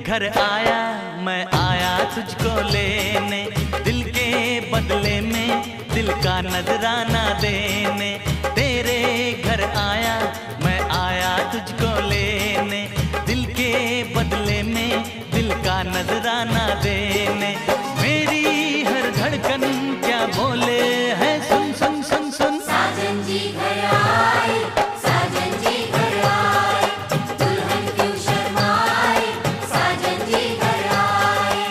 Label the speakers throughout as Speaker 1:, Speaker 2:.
Speaker 1: घर आया मैं आया तुझको लेने, दिल के बदले में दिल का नजराना देने। तेरे घर आया मैं आया तुझको लेने, दिल के बदले में दिल का नजराना देने। मेरी हर धड़कन क्या बोले है, सुन सुन सुन सुन।
Speaker 2: साजन जी घर आए, साजन जी घर आए, दुल्हन क्यों शर्माए, साजन जी घर आए।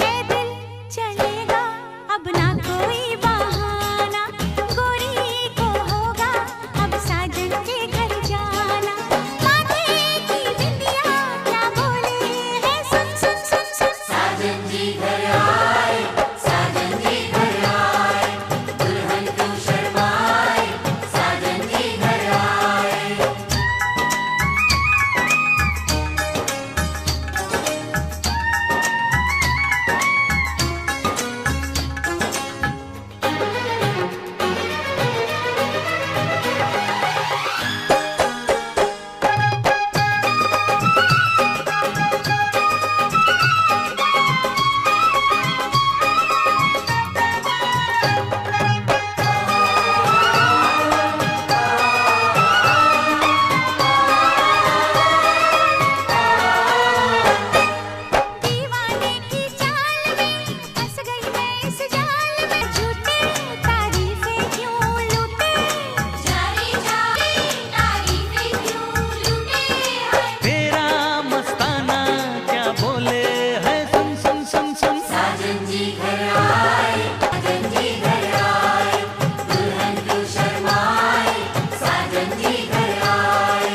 Speaker 3: पैदल चलेगा अब ना कोई बहाना, गोरी को होगा अब साजन के घर जाना। माथे की बिंदिया क्या बोले है, सुन सुन सुन सुन।
Speaker 2: साजन जी घर आए, साजन जी घर आए, दुल्हन क्यों शर्माए, साजन जी घर आए।
Speaker 3: दीवाने की चाल में फंस गई मैं इस जाल में, झूठे तारीफें क्यों लूटे,
Speaker 2: जारी जारी तारीफें क्यों लूटे हैं।
Speaker 1: तेरा मस्ताना क्या बोले है, सुन सुन सुन सुन।
Speaker 2: साजन जी घर आए, साजन जी घर आए, दुल्हन क्यों शर्माए, साजन जी घर आए।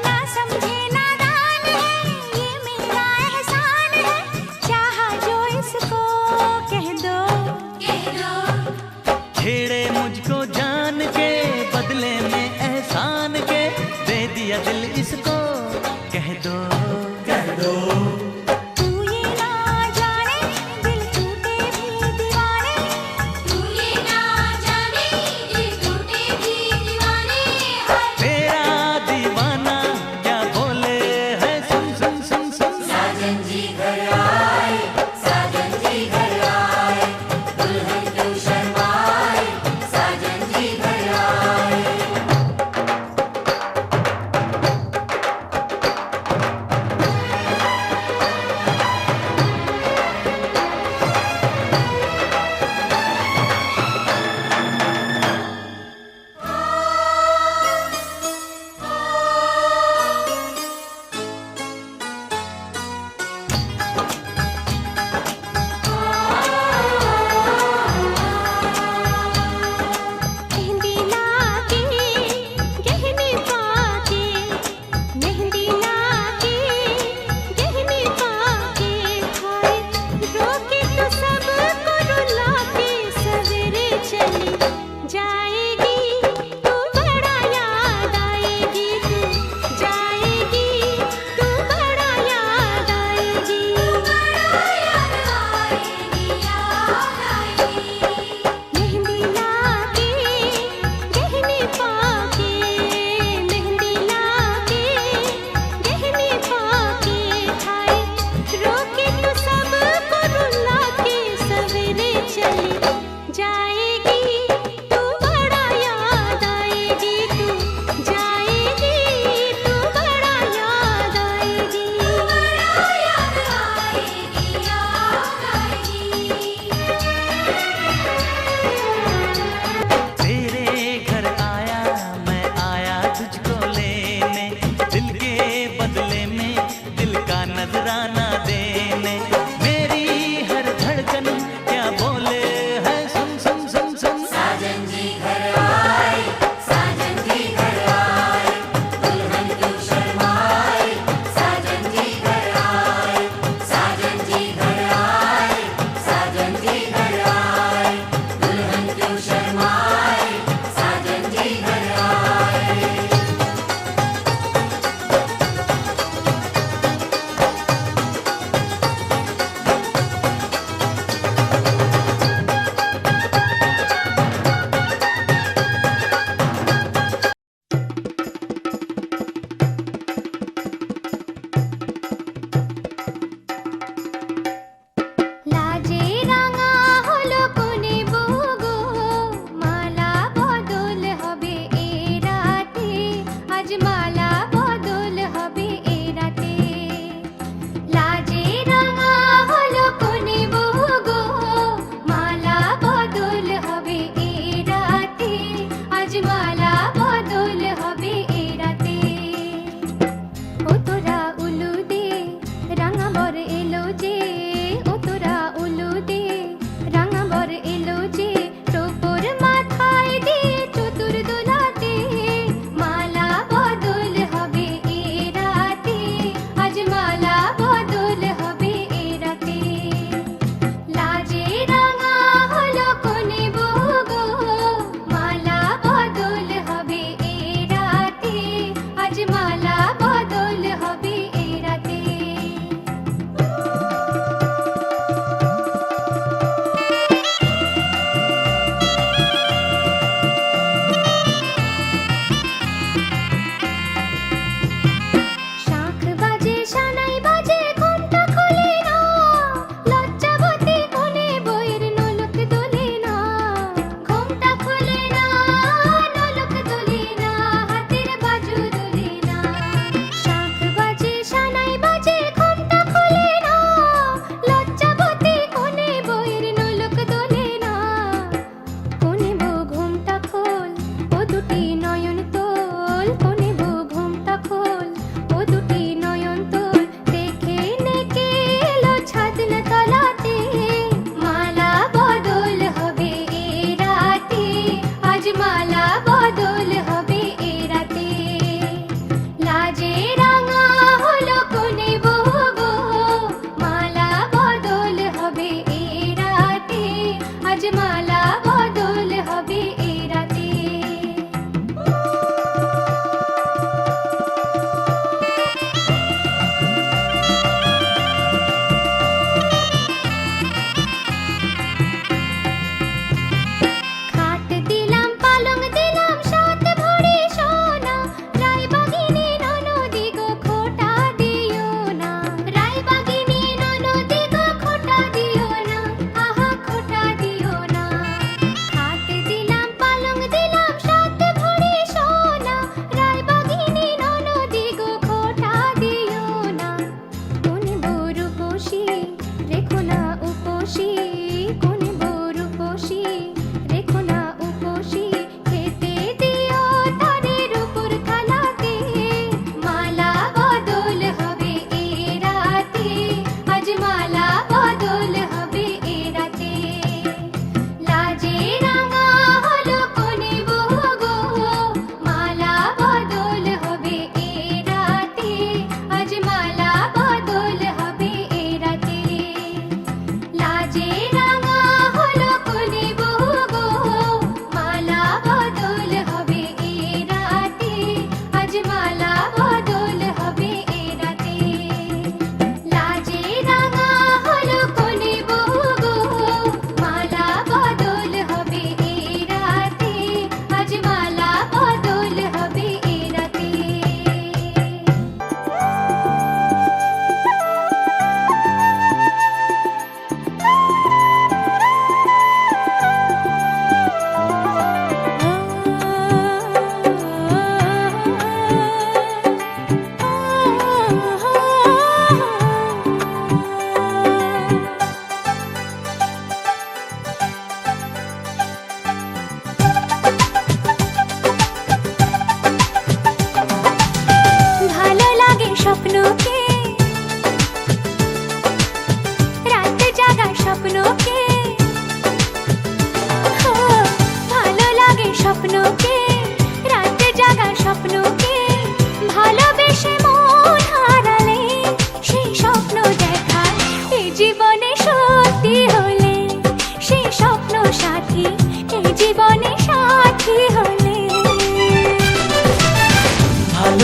Speaker 3: ना समझे नादान है ये मेरा एहसान है, चाहा जो इसको कह दो।
Speaker 2: कह दो
Speaker 1: छेड़े मुझको जान के बदले में एहसान के, दे दिया दिल इसको कह दो।
Speaker 3: तू ये ना जाने दिल टूटे भी दीवाने,
Speaker 2: तू ये ना जाने दिल टूटे भी दीवाने हैं।
Speaker 1: तेरा दीवाना क्या बोले है, सुन सुन सुन सुन।
Speaker 2: साजन जी घर आए, साजन जी घर आए, दुल्हन क्यों शर्माए, साजन जी घर आए।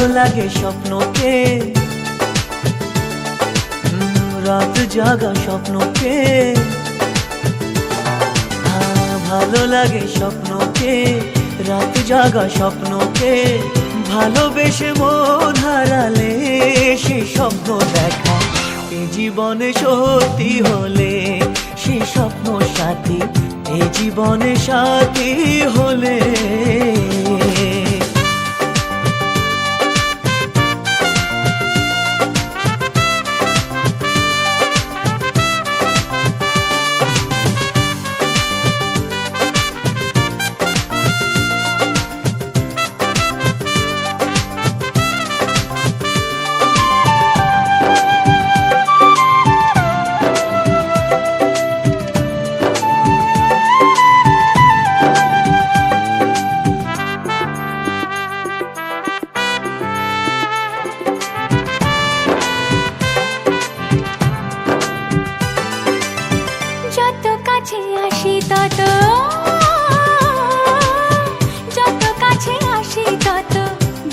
Speaker 1: ভালো লাগে স্বপ্নকে, রাত জাগা স্বপ্নকে, ভালো লাগে স্বপ্নকে, রাত জাগা স্বপ্নকে, ভালোবেসে মন হারালে সে স্বপ্ন দেখা এ জীবনে সত্যি হলে, সে স্বপ্ন সাথী এ জীবনে সাথী হলে।
Speaker 3: যত কাছে আসি তত, যত কাছে আসি তত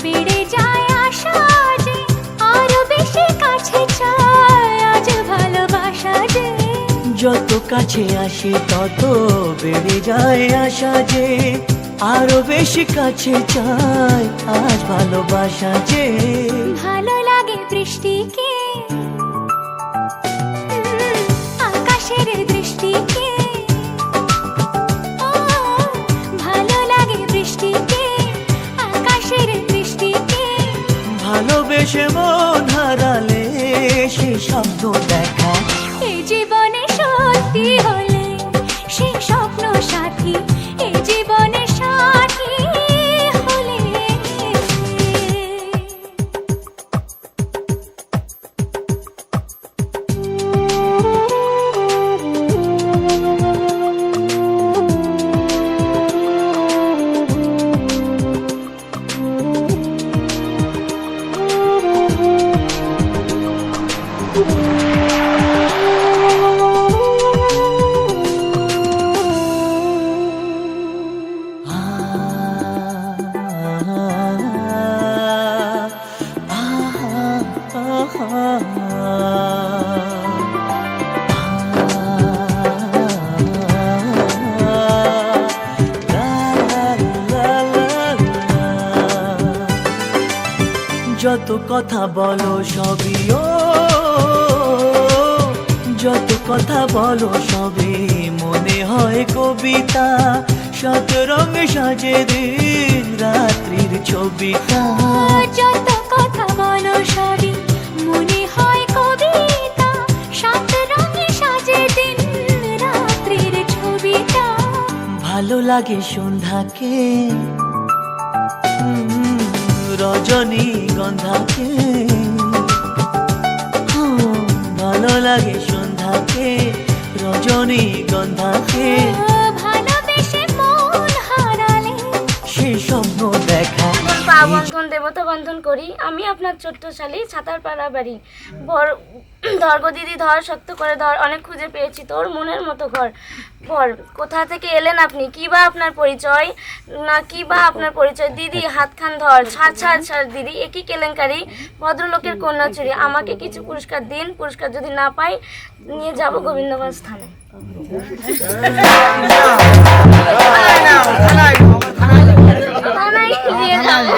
Speaker 3: বেড়ে যায় আশা যে আরো বেশি কাছে চাই আজ ভালোবাসা যে।
Speaker 1: যত কাছে আসি তত বেড়ে যায় আশা যে আরো বেশি কাছে চাই আজ ভালোবাসা যে।
Speaker 3: ভালো লাগে বৃষ্টিকে, আকাশের দৃষ্টিকে, ও ভালো লাগে বৃষ্টিকে, আকাশের দৃষ্টিকে,
Speaker 1: ভালোবেসে মন হারালে সে স্বপ্ন দেখা
Speaker 3: এই জীবনে সত্যি হলে সে স্বপ্ন সাথী এই জীবনে সাথী হলে।
Speaker 1: যত কথা বলো সবই ও, যত কথা বলো সবই মনে হয় কবিতা, শত রঙে সাজে দিন রাত্রির ছবিটা।
Speaker 3: যত কথা বলো সবই মনে হয় কবিতা, সাত রঙে সাজে দিন রাত্রির ছবিটা।
Speaker 1: ভালো লাগে সন্ধ্যাকে, রজনী গন্ধাকে, ভালো লাগে সন্ধ্যাকে, রজনী গন্ধাকে,
Speaker 4: ভালোবেসে মন হারালে
Speaker 1: সে স্বপ্ন দেখা
Speaker 4: পা বন্ধন দেবতা বন্ধন করি। আমি আপনার ছোট্ট শালী ছাতারপাড়া বাড়ি। বর ধর গো দিদি ধর, শক্ত করে ধর, অনেক খুঁজে পেয়েছি তোর মনের মতো ঘর। বর কোথা থেকে এলেন আপনি, কি বা আপনার পরিচয়, না কি বা আপনার পরিচয়। দিদি হাতখান ধর, ছাড় ছাড় ছাড় দিদি, একই কেলেঙ্কারি, ভদ্রলোকের কন্যা চুরি। আমাকে কিছু পুরস্কার দিন, পুরস্কার যদি না পাই নিয়ে যাব গোবিন্দগঞ্জ থানায়। থানায় নিয়ে যাবো।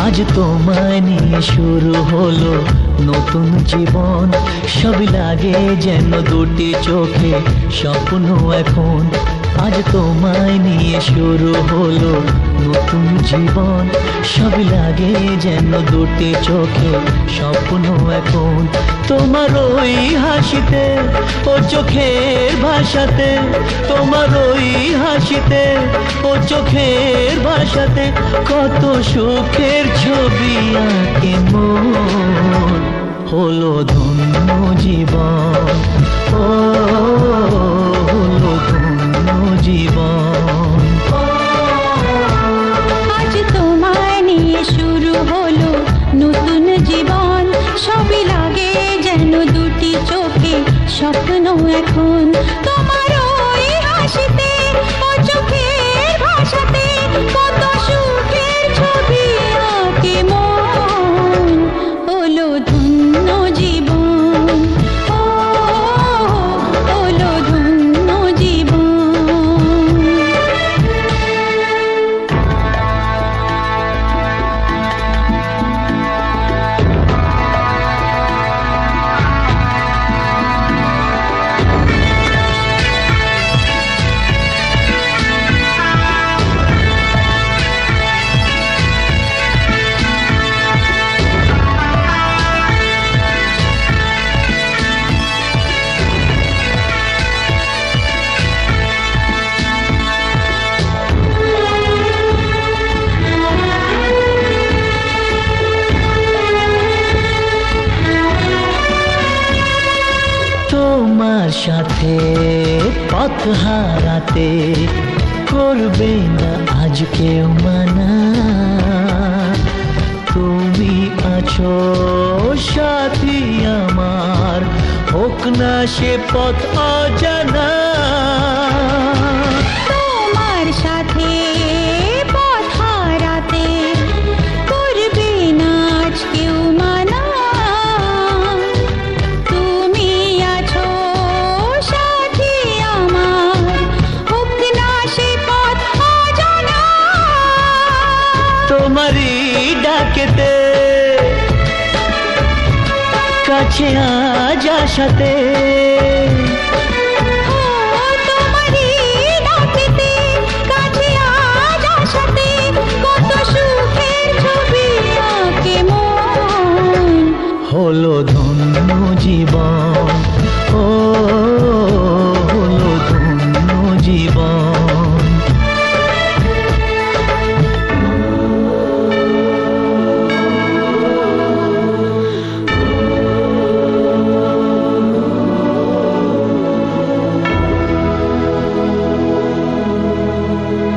Speaker 1: আজ তোমায় নিয়ে শুরু হলো নতুন জীবন, সব লাগে যেন দুটি চোখে স্বপ্ন এখন। আজ তোমায় নিয়ে শুরু হলো নতুন জীবন, সব লাগে যেন দুটি চোখে স্বপ্ন এখন। তোমার ওই হাসিতে ও চোখের ভাষাতে, তোমার ওই হাসিতে ও চোখের ভাষাতে কত সুখের ছবি আঁকে মন। হলো ধন্য জীবন, ও হলো ধন্য জীবন।
Speaker 3: আজ তোমায় নিয়ে শুরু হলো নতুন জীবন, সবই লাগে যেন দুটি চোখে স্বপ্ন এখন। তোমার
Speaker 1: পথ হারাতে করবে না আজ কেউ মানা। তুমি আছো সাথী আমার, হোক না সে পথ অজানা।
Speaker 3: তোমার সাথে পথ হারাতে করবে না আজ কেউ মানা। তুমি আছো সাথী আমার, হোক না সে পথ অজানা।
Speaker 1: তোমারই ডাকেতে কাছে আজ আসাতে,
Speaker 3: তোমারই ডাকেতে কাছে আজ আসাতে, কত সুখের ছবি আঁকে মন।
Speaker 1: হলো ধন্য জীবন, ও হলো ধন্য জীবন।